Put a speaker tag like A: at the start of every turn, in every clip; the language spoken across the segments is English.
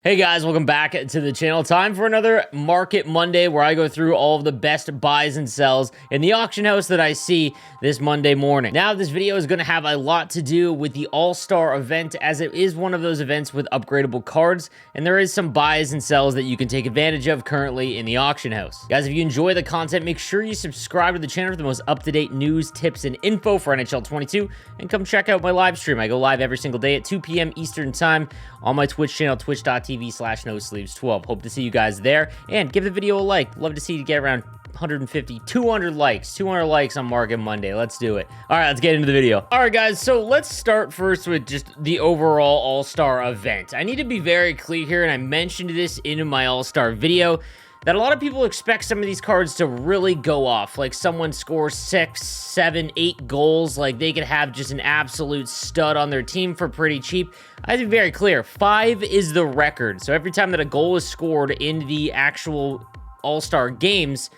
A: Hey guys, welcome back to the channel. Time for another Market Monday where I go through all of the best buys and sells in the auction house that I see this Monday morning. Now, this video is going to have a lot to do with the All-Star event, as it is one of those events with upgradable cards, and there is some buys and sells that you can take advantage of currently in the auction house. Guys, if you enjoy the content, make sure you subscribe to the channel for the most up-to-date news, tips, and info for NHL 22, and come check out my live stream. I go live every single day at 2 p.m. Eastern Time on my Twitch channel, twitch.tv/nosleeves12. Hope to see you guys there, and give the video a like. Love to see you get around 150, 200 likes. 200 likes on Market Monday. Let's do it. All right, let's get into the video. All right, guys, so let's start first with just the overall All-Star event. I need to be very clear here, and I mentioned this in my All-Star video, that a lot of people expect some of these cards to really go off. Like someone scores 6, 7, 8 goals, like they could have just an absolute stud on their team for pretty cheap. I think very clear, 5 is the record. So every time that a goal is scored in the actual All-Star games,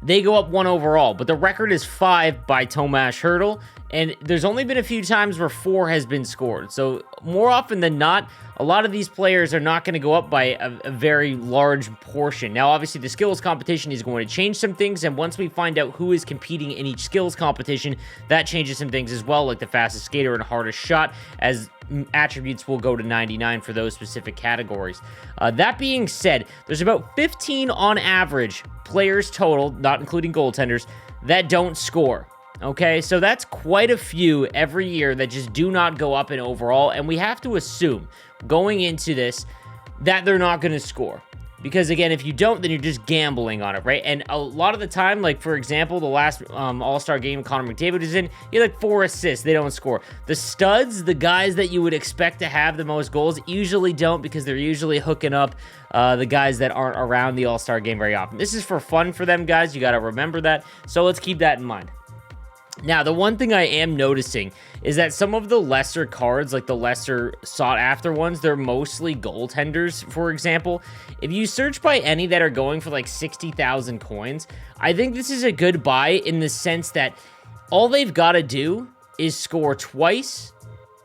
A: they go up 1 overall. But the record is 5 by Tomas Hertl, and there's only been a few times where 4 has been scored. So more often than not, a lot of these players are not going to go up by a very large portion. Now, obviously, the skills competition is going to change some things, and once we find out who is competing in each skills competition, that changes some things as well, like the fastest skater and hardest shot, as attributes will go to 99 for those specific categories. That being said, there's about 15 on average players total, not including goaltenders, that don't score. Okay, so that's quite a few every year that just do not go up in overall, and we have to assume going into this that they're not going to score. Because again, if you don't, then you're just gambling on it, right? And a lot of the time, like for example, the last All-Star game Connor McDavid is in, he had like 4 assists, they don't score. The studs, the guys that you would expect to have the most goals, usually don't, because they're usually hooking up the guys that aren't around the All-Star game very often. This is for fun for them, guys. You got to remember that. So let's keep that in mind. Now, the one thing I am noticing is that some of the lesser cards, like the lesser sought-after ones, they're mostly goaltenders, for example. If you search by any that are going for like 60,000 coins, I think this is a good buy in the sense that all they've got to do is score twice,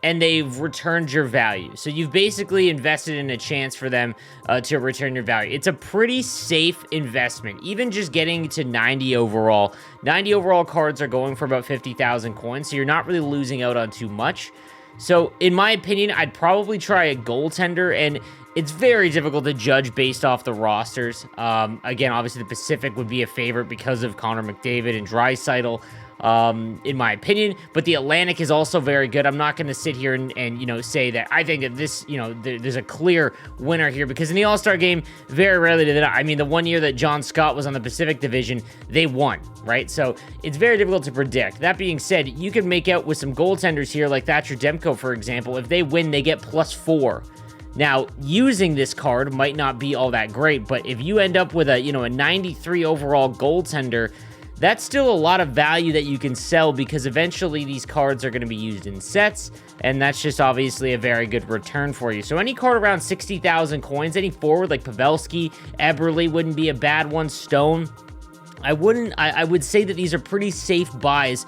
A: and they've returned your value. So you've basically invested in a chance for them to return your value. It's a pretty safe investment, even just getting to 90 overall. 90 overall cards are going for about 50,000 coins, so you're not really losing out on too much. So in my opinion, I'd probably try a goaltender, and it's very difficult to judge based off the rosters. Again, obviously the Pacific would be a favorite because of Connor McDavid and Draisaitl, in my opinion, but the Atlantic is also very good. I'm not going to sit here and you know, say that I think that this, you know, there's a clear winner here, because in the All-Star game, very rarely did that. I mean, the one year that John Scott was on the Pacific Division, they won, right? So it's very difficult to predict. That being said, you can make out with some goaltenders here, like Thatcher Demko, for example. If they win, they get +4. Now, using this card might not be all that great, but if you end up with a, you know, a 93 overall goaltender, that's still a lot of value that you can sell, because eventually these cards are going to be used in sets, and that's just obviously a very good return for you. So any card around 60,000 coins, any forward like Pavelski, Eberle wouldn't be a bad one, Stone. I would say that these are pretty safe buys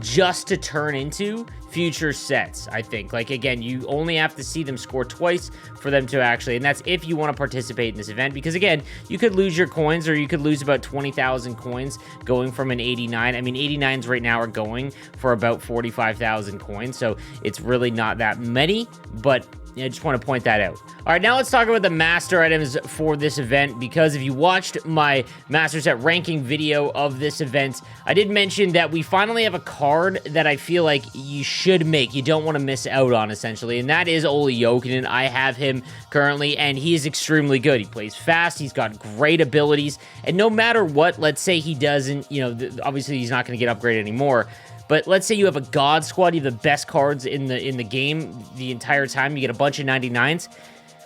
A: just to turn into future sets, I think. Like, again, you only have to see them score twice for them to actually, and that's if you want to participate in this event, because again, you could lose your coins, or you could lose about 20,000 coins going from an 89. I mean, 89s right now are going for about 45,000 coins, so it's really not that many, but I just want to point that out. All right, now let's talk about the master items for this event, because if you watched my master set ranking video of this event, I did mention that we finally have a card that I feel like you should make. You don't want to miss out on, essentially, and that is Olli Jokinen. I have him currently, and he is extremely good. He plays fast. He's got great abilities, and no matter what, let's say he doesn't, you know, obviously he's not going to get upgraded anymore, but let's say you have a God Squad, you have the best cards in the game the entire time, you get a bunch of 99s.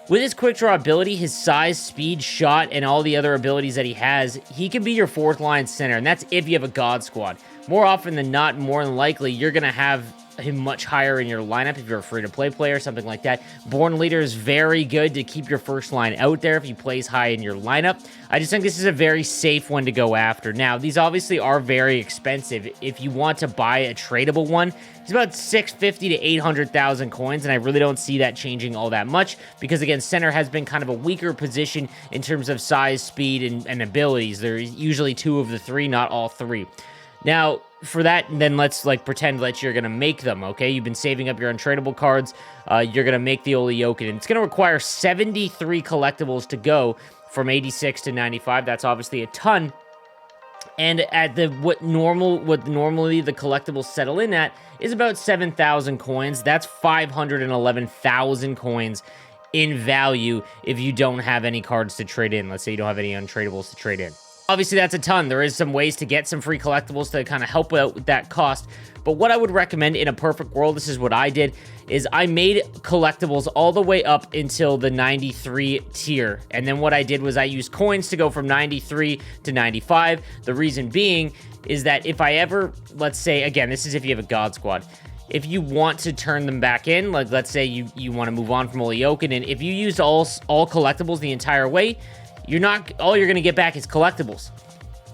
A: With his quick draw ability, his size, speed, shot, and all the other abilities that he has, he can be your 4th line center, and that's if you have a God Squad. More often than not, more than likely, you're going to have him much higher in your lineup if you're a free-to-play player, something like that. Born Leader is very good to keep your first line out there if he plays high in your lineup. I just think this is a very safe one to go after. Now, these obviously are very expensive. If you want to buy a tradable one, it's about 650 to 800,000 coins, and I really don't see that changing all that much because, again, center has been kind of a weaker position in terms of size, speed, and abilities. They're usually two of the three, not all three. Now, for that, then let's pretend that you're going to make them, okay? You've been saving up your untradeable cards. You're going to make the Ole Jokinen. It's going to require 73 collectibles to go from 86 to 95. That's obviously a ton. And at what normally the collectibles settle in at is about 7,000 coins. That's 511,000 coins in value if you don't have any cards to trade in. Let's say you don't have any untradables to trade in. Obviously, that's a ton. There is some ways to get some free collectibles to kind of help out with that cost. But what I would recommend in a perfect world, this is what I did, is I made collectibles all the way up until the 93 tier. And then what I did was I used coins to go from 93 to 95. The reason being is that if I ever, let's say, again, this is if you have a God Squad. If you want to turn them back in, like let's say you want to move on from Ole Jokinen, if you used all collectibles the entire way, all you're going to get back is collectibles.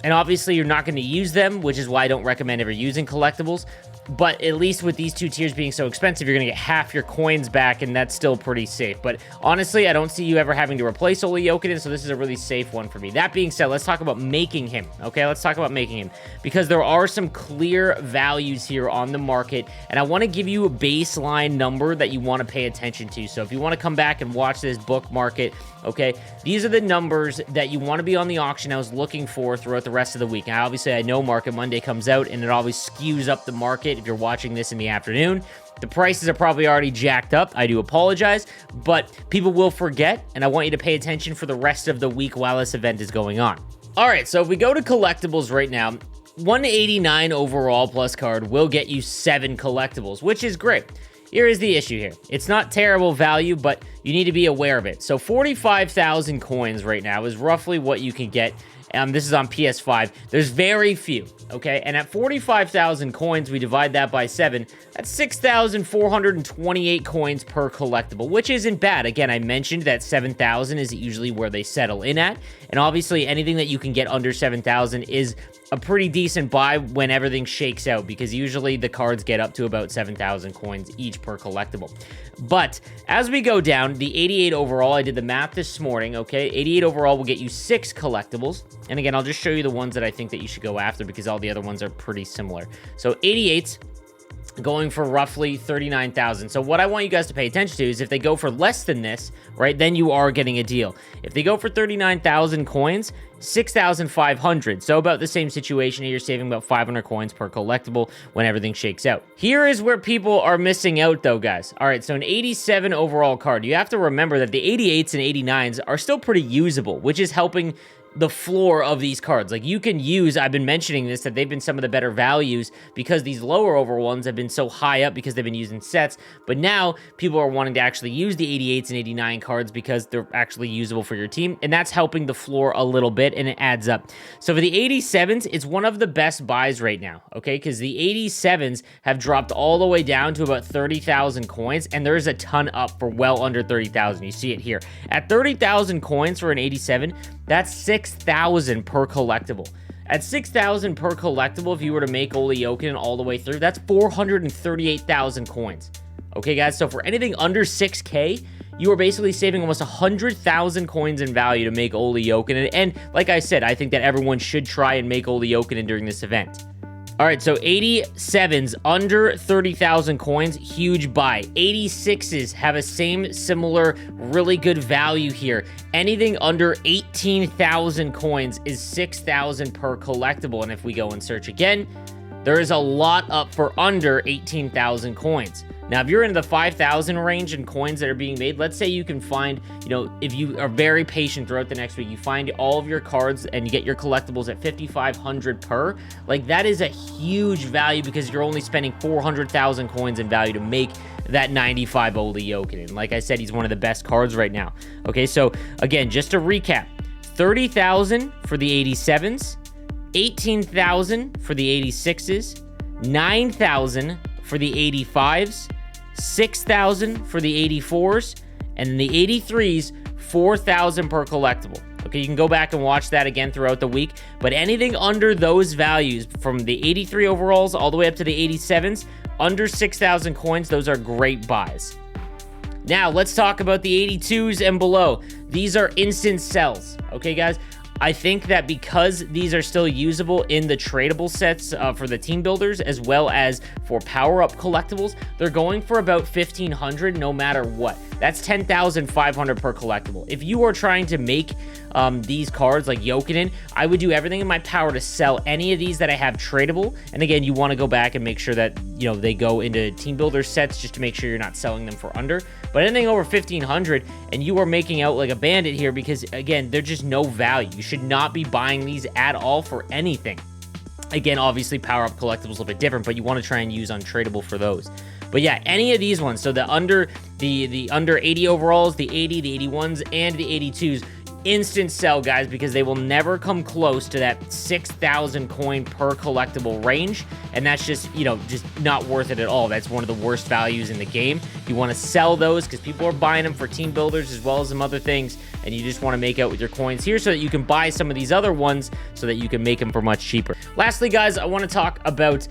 A: And obviously you're not going to use them, which is why I don't recommend ever using collectibles. But at least with these two tiers being so expensive, you're going to get half your coins back, and that's still pretty safe. But honestly, I don't see you ever having to replace Ole Jokinen, so this is a really safe one for me. That being said, let's talk about making him, okay? Let's talk about making him, because there are some clear values here on the market, and I want to give you a baseline number that you want to pay attention to. So if you want to come back and watch this, bookmark it, okay? These are the numbers that you want to be on the auction house looking for throughout the rest of the week. Now, obviously, I know Market Monday comes out, and it always skews up the market if you're watching this in the afternoon. The prices are probably already jacked up. I do apologize, but people will forget, and I want you to pay attention for the rest of the week while this event is going on. All right, so if we go to collectibles right now, 189 overall plus card will get you 7 collectibles, which is great. Here is the issue here. It's not terrible value, but you need to be aware of it. So 45,000 coins right now is roughly what you can get. This is on PS5. There's very few, okay? And at 45,000 coins, we divide that by 7. That's 6,428 coins per collectible, which isn't bad. Again, I mentioned that 7,000 is usually where they settle in at. And obviously, anything that you can get under 7,000 is a pretty decent buy when everything shakes out, because usually the cards get up to about 7,000 coins each per collectible. But as we go down, the 88 overall, I did the math this morning, okay? 88 overall will get you 6 collectibles. And again, I'll just show you the ones that I think that you should go after, because all the other ones are pretty similar. So 88's going for roughly 39,000. So what I want you guys to pay attention to is if they go for less than this, right, then you are getting a deal. If they go for 39,000 coins, 6,500. So about the same situation here. You're saving about 500 coins per collectible when everything shakes out. Here is where people are missing out though, guys. All right, so an 87 overall card. You have to remember that the 88s and 89s are still pretty usable, which is helping the floor of these cards. Like, you can use, I've been mentioning this, that they've been some of the better values because these lower over ones have been so high up because they've been using sets. But now people are wanting to actually use the 88s and 89 cards because they're actually usable for your team, and that's helping the floor a little bit, and it adds up. So for the 87s, it's one of the best buys right now, okay? Because the 87s have dropped all the way down to about 30,000 coins, and there's a ton up for well under 30,000. You see it here. At 30,000 coins for an 87, that's 6,000 per collectible. At 6,000 per collectible, if you were to make Ole Jokinen all the way through, that's 438,000 coins. Okay, guys, so for anything under 6K, you are basically saving almost 100,000 coins in value to make Ole Jokinen. And like I said, I think that everyone should try and make Ole Jokinen during this event. All right, so 87s under 30,000 coins, huge buy. 86s have a similar really good value here. Anything under 18,000 coins is 6,000 per collectible. And if we go and search again, there is a lot up for under 18,000 coins. Now, if you're in the 5,000 range in coins that are being made, let's say you can find, if you are very patient throughout the next week, you find all of your cards and you get your collectibles at 5,500 per, like, that is a huge value because you're only spending 400,000 coins in value to make that 95 Ole Jokinen. Like I said, he's one of the best cards right now. Okay, so again, just to recap, 30,000 for the 87s, 18,000 for the 86s, 9,000 for for the 85s, 6,000 for the 84s, and the 83s, 4,000 per collectible. Okay, you can go back and watch that again throughout the week, but anything under those values, from the 83 overalls all the way up to the 87s, under 6,000 coins, those are great buys. Now, let's talk about the 82s and below. These are instant sells, okay, guys? I think that because these are still usable in the tradable sets for the team builders, as well as for power-up collectibles, they're going for about 1,500 no matter what. That's 10,500 per collectible. If you are trying to make these cards like Jokinen, I would do everything in my power to sell any of these that I have tradable. And again, you want to go back and make sure that, you know, they go into team builder sets just to make sure you're not selling them for under. But anything over 1,500 and you are making out like a bandit here, because again, they're just no value. You should not be buying these at all for anything. Again, obviously power-up collectibles a little bit different, but you want to try and use untradeable for those. But yeah, any of these ones, so the under 80 overalls, the 80, the 81s, and the 82s, instant sell, guys, because they will never come close to that 6,000 coin per collectible range, and that's just, you know, just not worth it at all. That's one of the worst values in the game. You want to sell those because people are buying them for team builders as well as some other things, and you just want to make out with your coins here so that you can buy some of these other ones so that you can make them for much cheaper. Lastly, guys, I want to talk about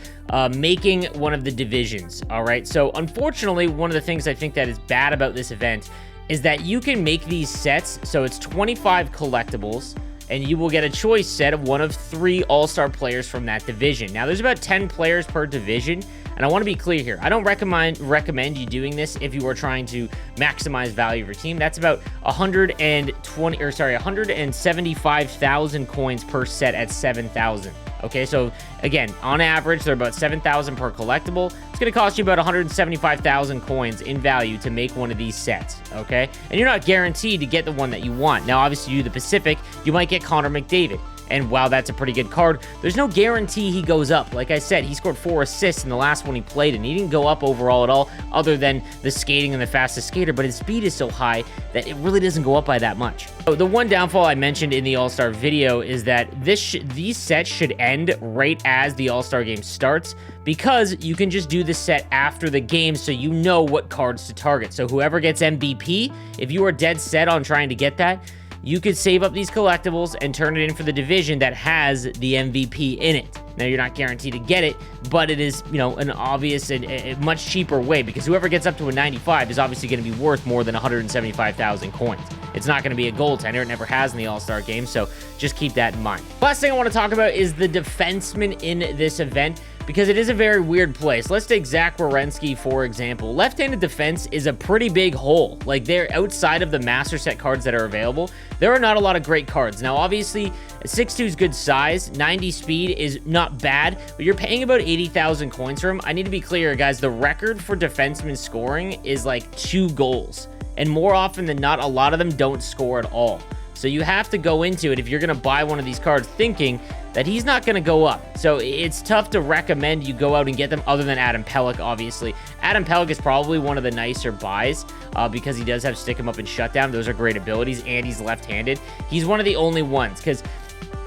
A: making one of the divisions. All right, so unfortunately, one of the things I think that is bad about this event is that you can make these sets, so it's 25 collectibles, and you will get a choice set of one of 3 all-star players from that division. Now, there's about 10 players per division, and I want to be clear here. I don't recommend you doing this if you are trying to maximize value of your team. That's about 175,000 coins per set at 7,000. Okay, so again, on average, they're about 7,000 per collectible. It's going to cost you about 175,000 coins in value to make one of these sets, okay? And you're not guaranteed to get the one that you want. Now, obviously, you, the Pacific, you might get Connor McDavid. And while that's a pretty good card, there's no guarantee he goes up. Like I said, he scored 4 assists in the last one he played, and he didn't go up overall at all, other than the skating and the fastest skater, but his speed is so high that it really doesn't go up by that much. So the one downfall I mentioned in the All-Star video is that these sets should end right as the All-Star game starts, because you can just do the set after the game so you know what cards to target. So whoever gets MVP, if you are dead set on trying to get that, you could save up these collectibles and turn it in for the division that has the MVP in it. Now, you're not guaranteed to get it, but it is, you know, an obvious and a much cheaper way, because whoever gets up to a 95 is obviously going to be worth more than 175,000 coins. It's not going to be a goaltender. It never has in the All-Star game, so just keep that in mind. Last thing I want to talk about is the defenseman in this event, because it is a very weird place. Let's take Zach Werenski, for example. Left-handed defense is a pretty big hole. Like, they're outside of the master set cards that are available. There are not a lot of great cards. Now, obviously, 6'2 is good size. 90 speed is not bad, but you're paying about 80,000 coins for him. I need to be clear, guys. The record for defenseman scoring is like 2 goals. And more often than not, a lot of them don't score at all. So you have to go into it if you're going to buy one of these cards thinking that he's not going to go up. So it's tough to recommend you go out and get them, other than Adam Pelech, obviously. Adam Pelech is probably one of the nicer buys because he does have stick him up and shutdown. Those are great abilities, and he's left-handed. He's one of the only ones, because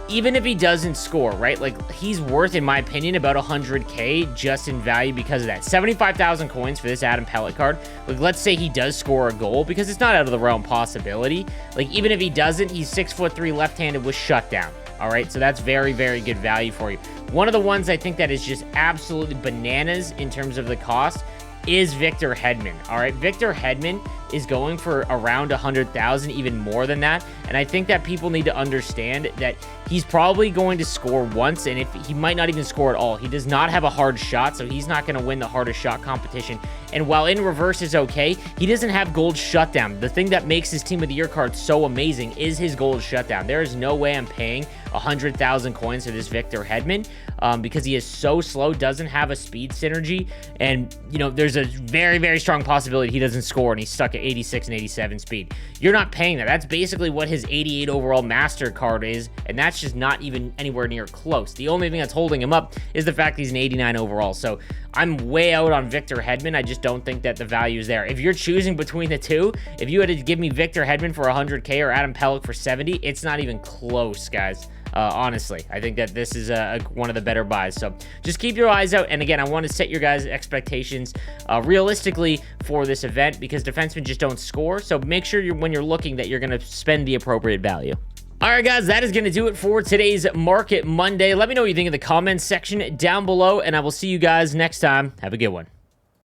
A: even if he doesn't score, right, like, he's worth, in my opinion, about 100K just in value because of that. 75,000 coins for this Adam Pelech card. Like, let's say he does score a goal, because it's not out of the realm possibility. Like, even if he doesn't, he's 6'3", left-handed with shutdown. All right, so that's very, very good value for you. One of the ones I think that is just absolutely bananas in terms of the cost is Victor Hedman. All right, Victor Hedman is going for around 100,000, even more than that. And I think that people need to understand that he's probably going to score once, and if he might not even score at all. He does not have a hard shot, so he's not going to win the hardest shot competition. And while in reverse is okay, he doesn't have gold shutdown. The thing that makes his Team of the Year card so amazing is his gold shutdown. There is no way I'm paying 100,000 coins for this Victor Hedman because he is so slow, doesn't have a speed synergy, and, you know, there's a very, very strong possibility he doesn't score and he's stuck at 86 and 87 speed. You're not paying that. That's basically what his 88 overall master card is, and that's just not even anywhere near close. The only thing that's holding him up is the fact he's an 89 overall. So I'm way out on Victor Hedman. I just don't think that the value is there. If you're choosing between the two, if you had to give me Victor Hedman for 100K or Adam Pelech for 70, it's not even close, guys. honestly. I think that this is one of the better buys. So just keep your eyes out. And again, I want to set your guys' expectations realistically for this event, because defensemen just don't score. So make sure when you're looking that you're going to spend the appropriate value. All right, guys, that is going to do it for today's Market Monday. Let me know what you think in the comments section down below, and I will see you guys next time. Have a good one.